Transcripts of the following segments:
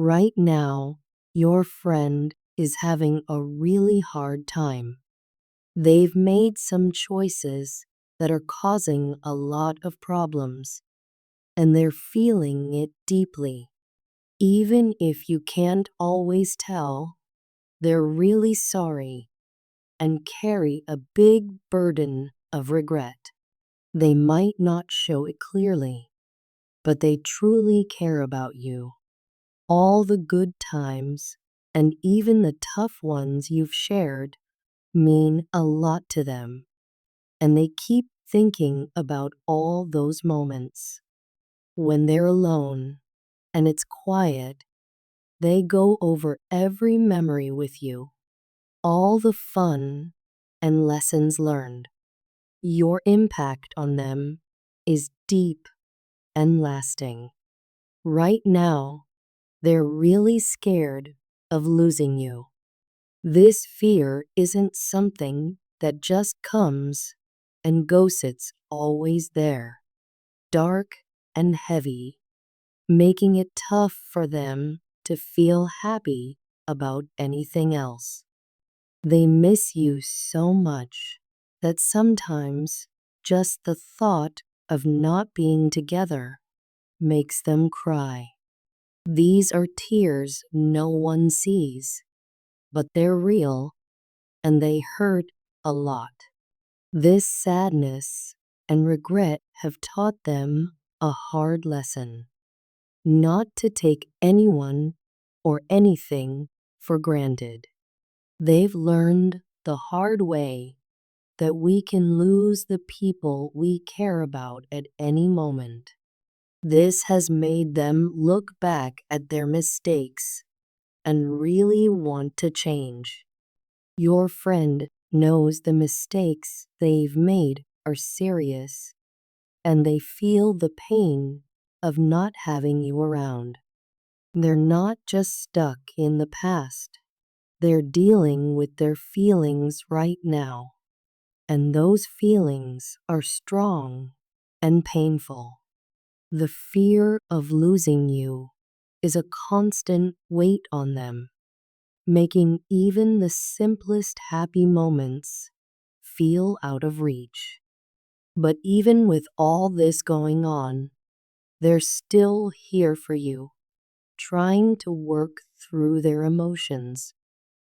Right now, your friend is having a really hard time. They've made some choices that are causing a lot of problems, and they're feeling it deeply. Even if you can't always tell, they're really sorry and carry a big burden of regret. They might not show it clearly, but they truly care about you. All the good times and even the tough ones you've shared mean a lot to them, and they keep thinking about all those moments. When they're alone and it's quiet, they go over every memory with you, all the fun and lessons learned. Your impact on them is deep and lasting. Right now, they're really scared of losing you. This fear isn't something that just comes and goes, it's always there, dark and heavy, making it tough for them to feel happy about anything else. They miss you so much that sometimes just the thought of not being together makes them cry. These are tears no one sees, but they're real and they hurt a lot. This sadness and regret have taught them a hard lesson: not to take anyone or anything for granted. They've learned the hard way that we can lose the people we care about at any moment. This has made them look back at their mistakes and really want to change. Your friend knows the mistakes they've made are serious, and they feel the pain of not having you around. They're not just stuck in the past, they're dealing with their feelings right now, and those feelings are strong and painful. The fear of losing you is a constant weight on them, making even the simplest happy moments feel out of reach. But even with all this going on, they're still here for you, trying to work through their emotions,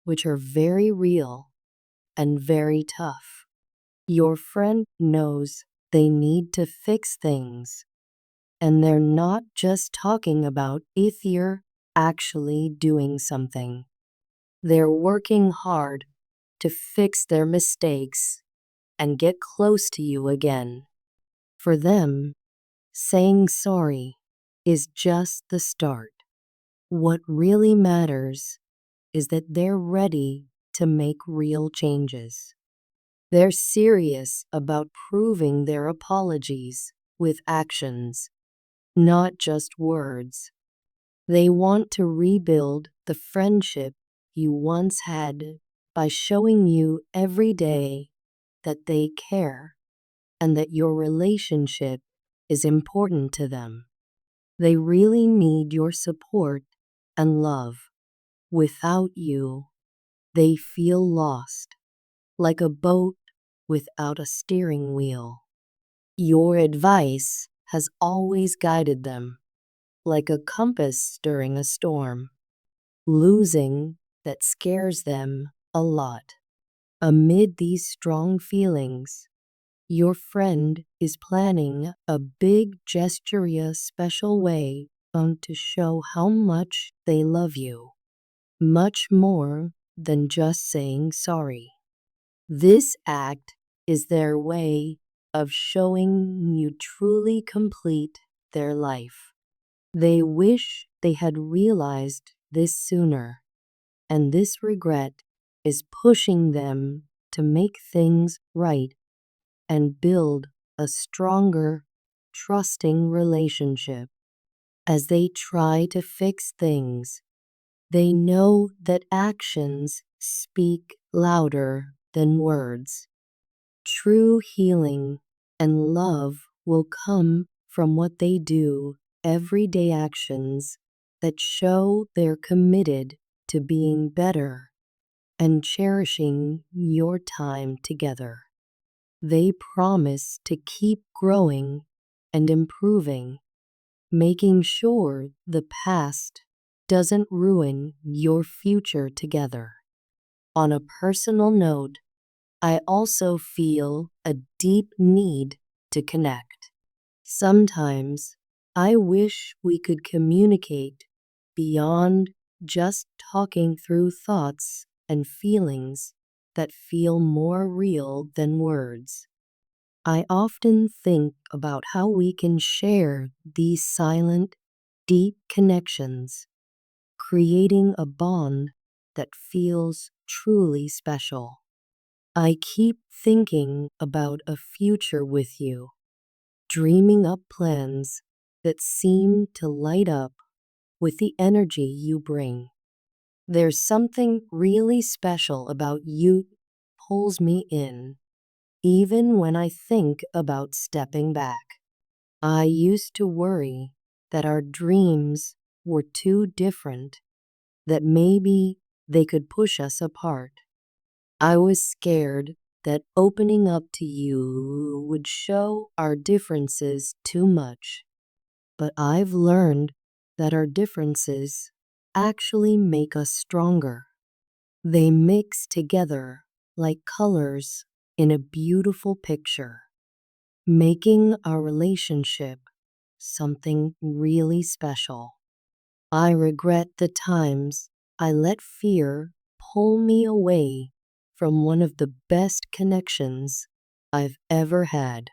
which are very real and very tough. Your friend knows they need to fix things, and they're not just talking about if you're actually doing something. They're working hard to fix their mistakes and get close to you again. For them, saying sorry is just the start. What really matters is that they're ready to make real changes. They're serious about proving their apologies with actions, not just words. They want to rebuild the friendship you once had by showing you every day that they care and that your relationship is important to them. They really need your support and love. Without you, they feel lost, like a boat without a steering wheel. Your advice has always guided them, like a compass during a storm. Losing that scares them a lot. Amid these strong feelings, your friend is planning a big gesture, a special way to show how much they love you, much more than just saying sorry. This act is their way of showing you truly complete their life. They wish they had realized this sooner, and this regret is pushing them to make things right and build a stronger, trusting relationship. As they try to fix things, they know that actions speak louder than words. True healing and love will come from what they do, everyday actions that show they're committed to being better and cherishing your time together. They promise to keep growing and improving, making sure the past doesn't ruin your future together. On a personal note, I also feel a deep need to connect. Sometimes I wish we could communicate beyond just talking through thoughts and feelings that feel more real than words. I often think about how we can share these silent, deep connections, creating a bond that feels truly special. I keep thinking about a future with you, dreaming up plans that seem to light up with the energy you bring. There's something really special about you pulls me in, even when I think about stepping back. I used to worry that our dreams were too different, that maybe they could push us apart. I was scared that opening up to you would show our differences too much. But I've learned that our differences actually make us stronger. They mix together like colors in a beautiful picture, making our relationship something really special. I regret the times I let fear pull me away from one of the best connections I've ever had.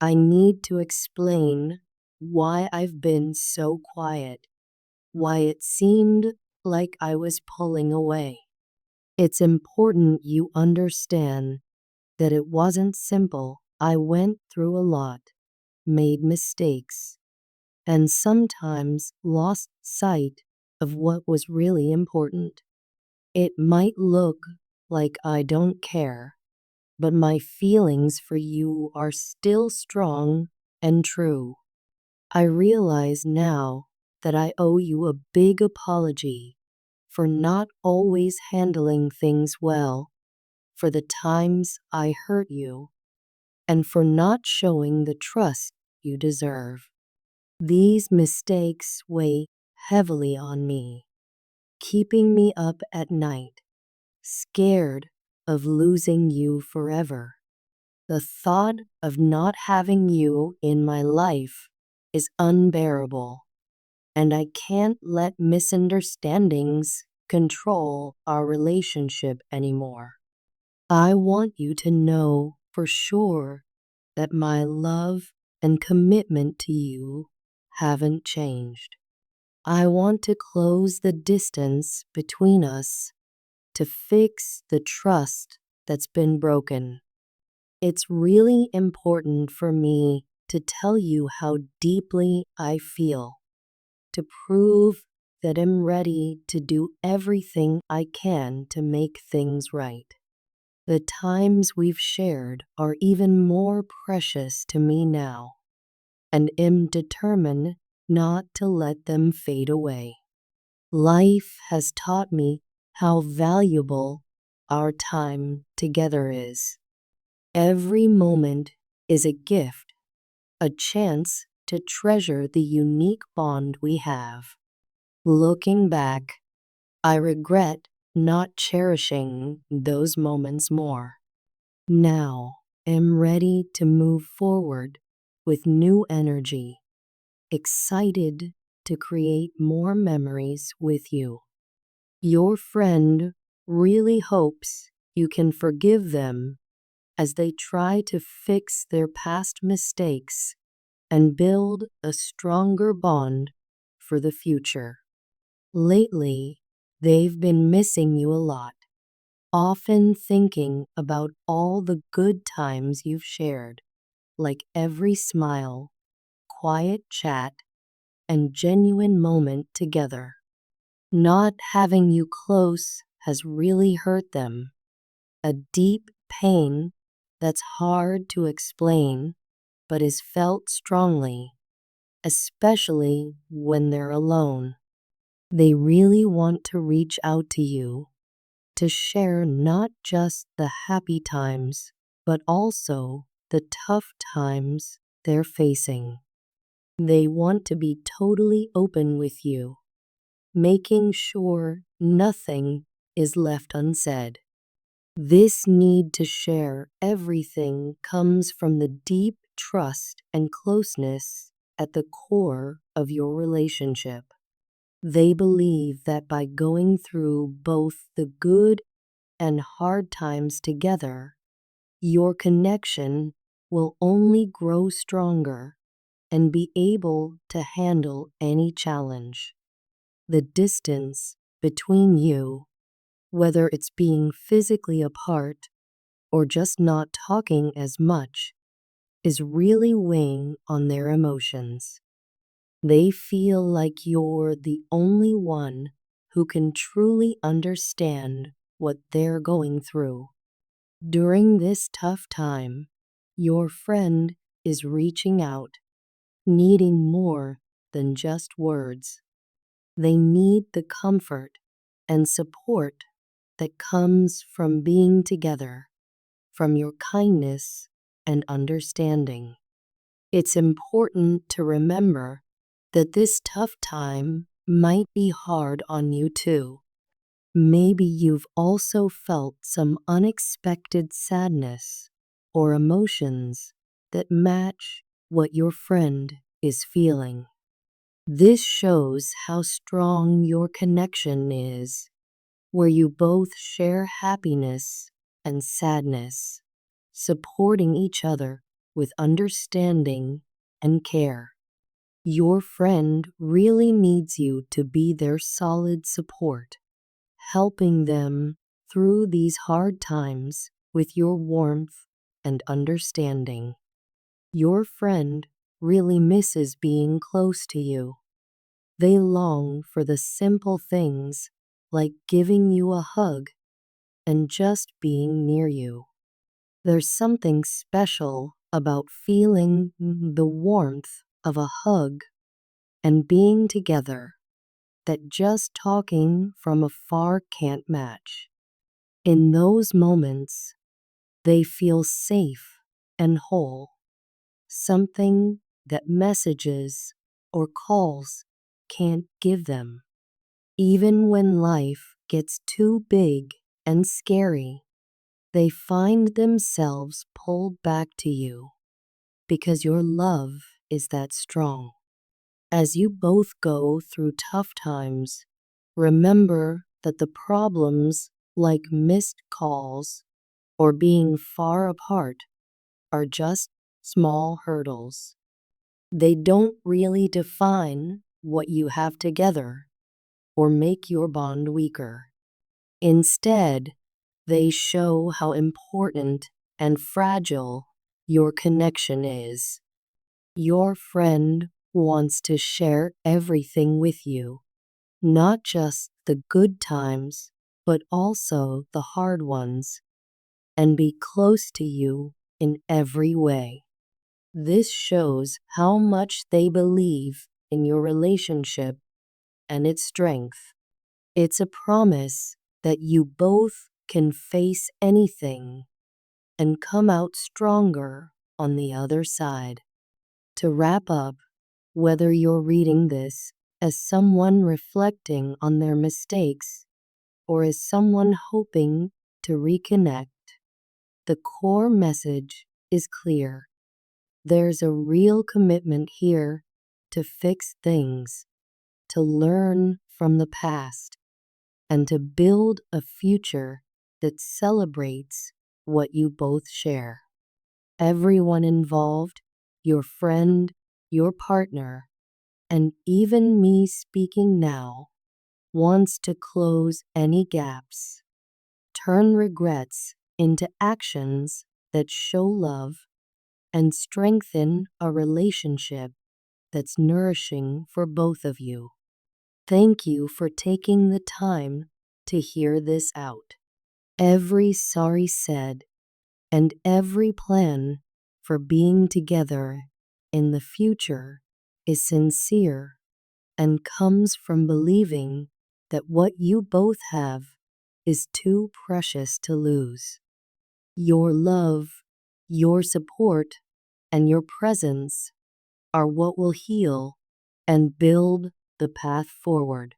I need to explain why I've been so quiet, why it seemed like I was pulling away. It's important you understand that it wasn't simple. I went through a lot, made mistakes, and sometimes lost sight of what was really important. It might look like I don't care, but my feelings for you are still strong and true. I realize now that I owe you a big apology for not always handling things well, for the times I hurt you, and for not showing the trust you deserve. These mistakes weigh heavily on me, keeping me up at night, scared of losing you forever. The thought of not having you in my life is unbearable, and I can't let misunderstandings control our relationship anymore. I want you to know for sure that my love and commitment to you haven't changed. I want to close the distance between us to fix the trust that's been broken. It's really important for me to tell you how deeply I feel, to prove that I'm ready to do everything I can to make things right. The times we've shared are even more precious to me now, and am determined not to let them fade away. Life has taught me how valuable our time together is. Every moment is a gift, a chance to treasure the unique bond we have. Looking back, I regret not cherishing those moments more. Now am ready to move forward with new energy, excited to create more memories with you. Your friend really hopes you can forgive them as they try to fix their past mistakes and build a stronger bond for the future. Lately, they've been missing you a lot, often thinking about all the good times you've shared, like every smile, quiet chat, and genuine moment together. Not having you close has really hurt them, a deep pain that's hard to explain but is felt strongly, especially when they're alone. They really want to reach out to you to share not just the happy times, but also the tough times they're facing. They want to be totally open with you, making sure nothing is left unsaid. This need to share everything comes from the deep trust and closeness at the core of your relationship. They believe that by going through both the good and hard times together, your connection will only grow stronger and be able to handle any challenge. The distance between you, whether it's being physically apart or just not talking as much, is really weighing on their emotions. They feel like you're the only one who can truly understand what they're going through. During this tough time, your friend is reaching out, needing more than just words. They need the comfort and support that comes from being together, from your kindness and understanding. It's important to remember that this tough time might be hard on you too. Maybe you've also felt some unexpected sadness or emotions that match what your friend is feeling. This shows how strong your connection is, where you both share happiness and sadness, supporting each other with understanding and care. Your friend really needs you to be their solid support, helping them through these hard times with your warmth and understanding. Your friend really misses being close to you. They long for the simple things like giving you a hug and just being near you. There's something special about feeling the warmth of a hug and being together that just talking from afar can't match. In those moments, they feel safe and whole, something that messages or calls can't give them. Even when life gets too big and scary, they find themselves pulled back to you because your love is that strong. As you both go through tough times, remember that the problems like missed calls or being far apart are just small hurdles. They don't really define what you have together or make your bond weaker. Instead, they show how important and fragile your connection is. Your friend wants to share everything with you, not just the good times, but also the hard ones, and be close to you in every way. This shows how much they believe in your relationship and its strength. It's a promise that you both can face anything and come out stronger on the other side. To wrap up, whether you're reading this as someone reflecting on their mistakes or as someone hoping to reconnect, the core message is clear. There's a real commitment here to fix things, to learn from the past, and to build a future that celebrates what you both share. Everyone involved, your friend, your partner, and even me speaking now, wants to close any gaps, turn regrets into actions that show love, and strengthen a relationship that's nourishing for both of you. Thank you for taking the time to hear this out. Every sorry said and every plan for being together in the future is sincere and comes from believing that what you both have is too precious to lose. Your love, your support, and your presence are what will heal and build the path forward.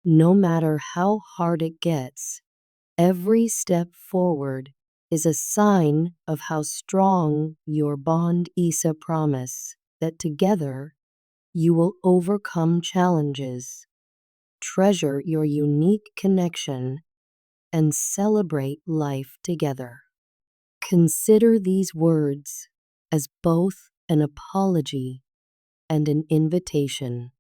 No matter how hard it gets, every step forward is a sign of how strong your bond is, a promise that together you will overcome challenges, treasure your unique connection, and celebrate life together. Consider these words as both an apology and an invitation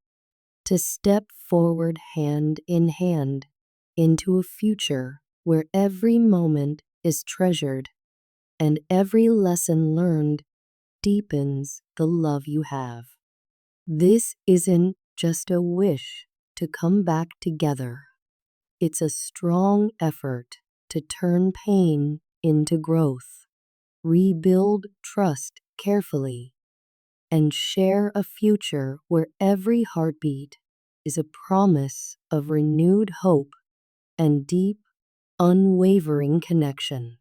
to step forward hand in hand into a future where every moment is treasured and every lesson learned deepens the love you have. This isn't just a wish to come back together. It's a strong effort to turn pain into growth, rebuild trust carefully, and share a future where every heartbeat is a promise of renewed hope and deep, unwavering connection.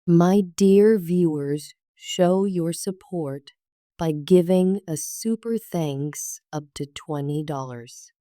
My dear viewers, show your support by giving a super thanks up to $20.